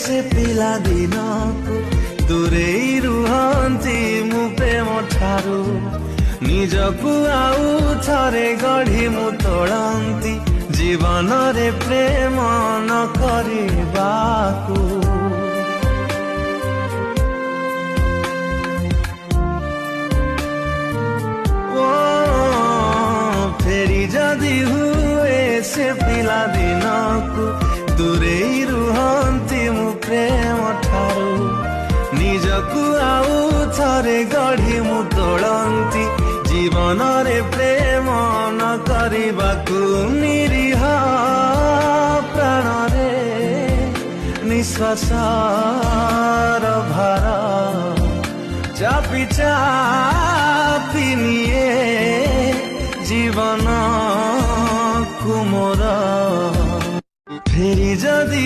से पिला दिनकु दूरेई रुहंती मु प्रेम ठारू निजकु आउ थरे गढ़ी मु तोड़ंती जीवन रे प्रेम न करिबाकु। फेरी जदि हुए से पिला दिनकु दूरेई रुहंती मु प्रेम ठारू निजकु आउ थरे गढ़ी मु तोड़ंती जीवन रे प्रेम न करिबाकु। निरीह प्राण रे निश्वास भार चापी चापी निए जीवन कुमोर फेरी जदि